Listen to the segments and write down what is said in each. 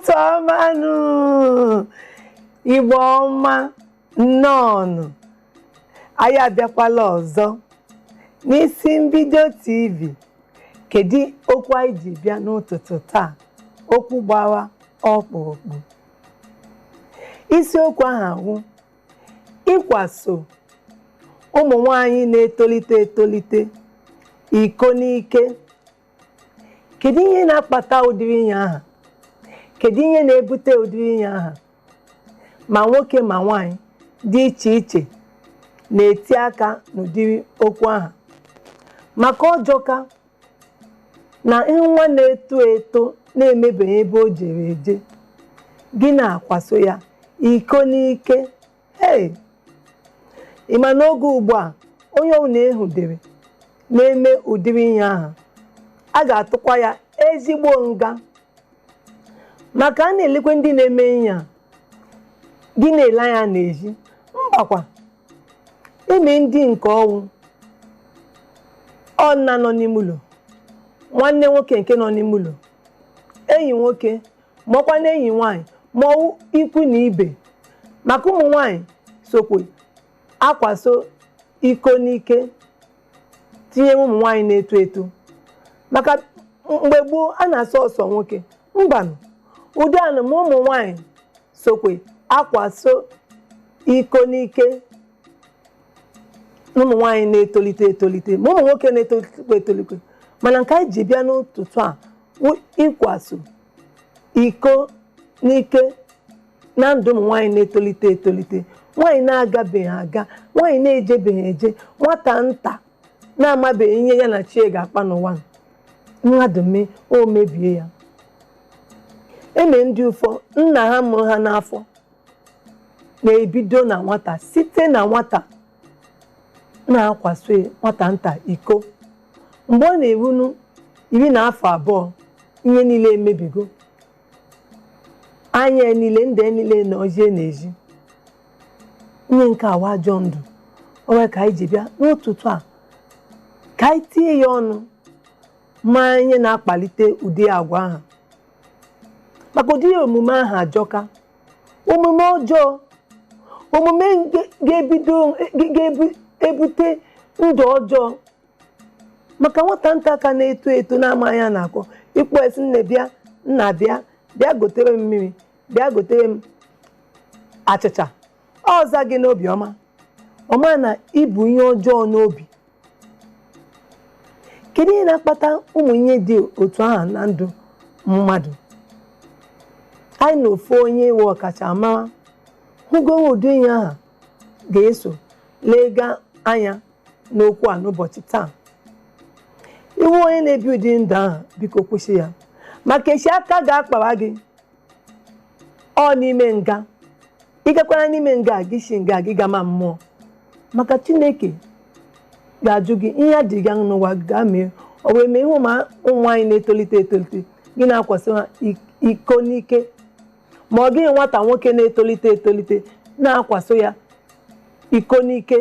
ụtụtụ ọmanụ Igbo ọma nnọọnụ anyị abịakwala ọzọ n'isi mbido TV. Kedu okwu anyị ji bịa n'ụtụtụ taa? Okwu gbawa ọkpụrụkpụ. Isiokwu ahụ ịkwaso ụmụ nwaanyị na-etolite etolite iko n'ike. Kedu ihe na-akpata ụdịrị ihe ahụ? Kedu ihe na-ebute ụdịrị ihe ahụ? Ma nwoke ma nwaanyị dị iche iche na-eti aka n'ụdịrị okwu ahụ, maka ọjọka na nwa na-eto eto na-emebeghị ebe o jere eje, gị na-akwaso ya iko n'ike. Ị ma n'oge ugbu a onye ọbụla ehudere na-eme ụdịrị ihe ahụ, a ga-atụkwa ya ezigbo nga, maka a na-elekwe ndị na-eme ihe a, gị na-ele anya n'ezi. Mbakwa eme ndị nke ọnwụ ọnna nọ n'ime ụlọ, nwanne nwoke nke nọ n'ime ụlọ, enyi nwoke ma ọkwa na enyi nwaanyị ma ọwụ ikwu na ibe. Maka ụmụ nwaanyị sokwe akwaso iko n'ike tinye ụmụ nwaanyị na-eto eto, maka mgbe gboo a na-asọ ọsọ nwoke. Mbanụ, ụdị anụ ma ụmụ nwaanyị sokwe akwaso iko n'ike ụmụ nwaanyị na-etolite etolite ma ụmụ nwoke na-etolite etolite. Mana nke anyị ji bịa n'ụtụtụ a ịkwaso iko n'ike na ndụ ụmụ nwaanyị na-etolite etolite, nwaanyị na-agabeghị aga, nwaanyị na-ejebeghị eje, nwata nta na-amabeghị ihe ya na chie ga-akpa n'ụwa, mmadụ mee o mebie ya. Eme ndị ụfọ nna ha mụrụ ha n'afọ na-ebido na nwata, site na nwata na-akwaso nwata nta iko. Mgbe ọ na-erunu 12, ihe niile emebigo, anya niile, ndị niile na ozie n'ezi. Ihe nke awa ajọ ndụ. Onwe ka anyị ji bịa n'ụtụtụ a ka anyị tinye ya ọnụ, ma ihe na-akpalite ụdị agwa ahụ, maka ụdị omume ahụ ajọka. Omume ọjọọ, omume ga-ebute ndụ ọjọọ. Maka nwata nta ka na-eto eto na-amaghị ya na-akọ ịkpọ esi nne bịa, nna bịa gotere m mmiri, bịa gotere m achịcha, ọza gị n'obi ọma, ọma na ibu ihe ọjọọ n'obi. Kedu ihe na-akpata ụmụ ihe dị otu ahụ na ndụ mmadụ? Anyị na ofu onye iwe ọkachamara hụgoro ụdị ihe ahụ ga-eso lega anya n'okwu a n'ụbọchị taa. Iwu onye na-ebi ụdị ndụ ahụ, biko kwụsị ya, maka echi aka ga-akpawa gị ọ n'ime nga. Ịgakwara n'ime nga gị si nga gị gama mmụọ, maka Chineke ga-ajụ gị ihe a dị gị n'ụwa ga-mee. O wee mee ihe ụmụ nwaanyị na-etolite etolite, gị na-akwaso ha iko n'ike, ma ọ gịghị nwata nwoke na-etolite etolite na-akwaso ya iko n'ike.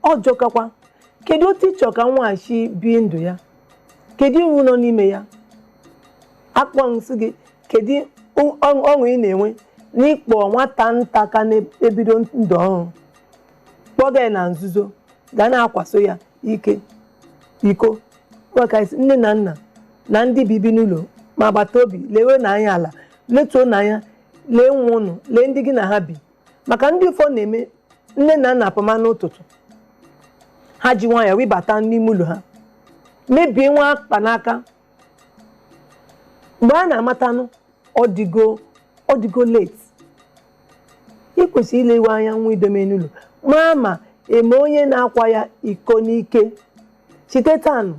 Ọ jọkakwa. Kedu otu ịchọ ka nwaghachi bie ndụ ya? Kedu iwu nọ n'ime ya? Akpọ nsị gị, kedu ọṅụ ị na-enwe n'ịkpọ nwata nta ka na-ebido ndụ ọhụrụ, kpọga ya na nzuzo, ga na-akwaso ya iko? Maka nne na nna na ndị bibi n'ụlọ ma agbata obi lewe n'anya ala, letuo n'anya, lee nwa ụnụ, lee ndị gị na ha bi. Maka ndị ụfọ na-eme nne na nna apama n'ụtụtụ, ha ji nwayọọ wibata n'ime ụlọ ha, mebie nwa akpa n'aka. Mgbe a na-amatanụ ọdịgo late. Ị kwesịrị ilewe anya nwa idome n'ụlọ, ma eme onye na-akwa ya iko n'ike chite tanụ.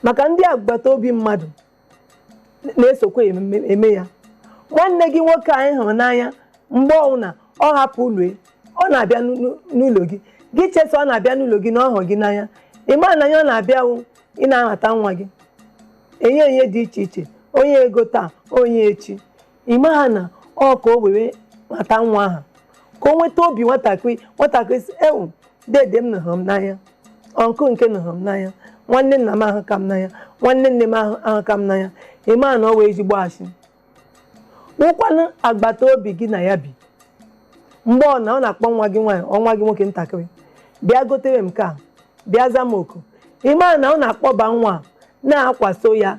Maka ndị agbata obi mmadụ na-esokwa eme ya. Nwanne gị nwoke anyị hụrụ n'anya, mgbe ọbụla ọ hapụ ụlọ, ọ na-abịa n'ụlọ gị, gị chesa ọ na-abịa n'ụlọ gị na ọ hụrụ gị n'anya. Ị ma na ya ọ na-abịawụ ị na-anata nwa gị, enye dị iche iche, onye ego taa, onye echi. Ị ma ha na ọ ka o were mata nwa ahụ, ka o nweta obi nwatakịrị si ewu dede m nụrụ m n'anya, ọnkụ nke nụrụ m n'anya, nwanne nna m ahụ ka m n'anya, nwanne nne m ahụ ka m n'anya. Ị ma na ọ wee ezigbo asị. ụkwanụ agbata obi gị na ya bi mgbe ọ na-akpọ nwa gị nwaanyị nwa gị nwoke ntakịrị bịa gotere m nke a bịa za m oku ịmara na ọ na-akpọba nwa na-akwaso ya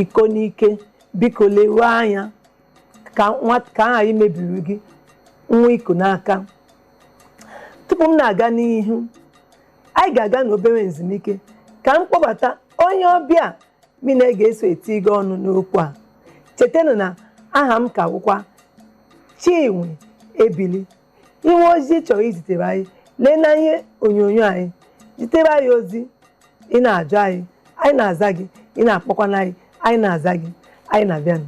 iko n'ike biko leruo anya ka aha imebiri gị nwa iko n'aka. Tupu m na-aga n'ihu, anyị ga-aga n'obere ezumike ka m kpọbata onye ọbịa mi na-eso eti gị ọnụ n'okwu a. Chetanụ na aha m ka bụkwa Chinwe Ebili. Ihe ozi chọrọ izitere anyị lee na ihe onyonyo anyị, zitere anyị ozi, ị na-ajụ anyị, anyị na-aza gị, ị na-akpọkwana anyị, anyị na-aza gị, anyị na-abịanụ.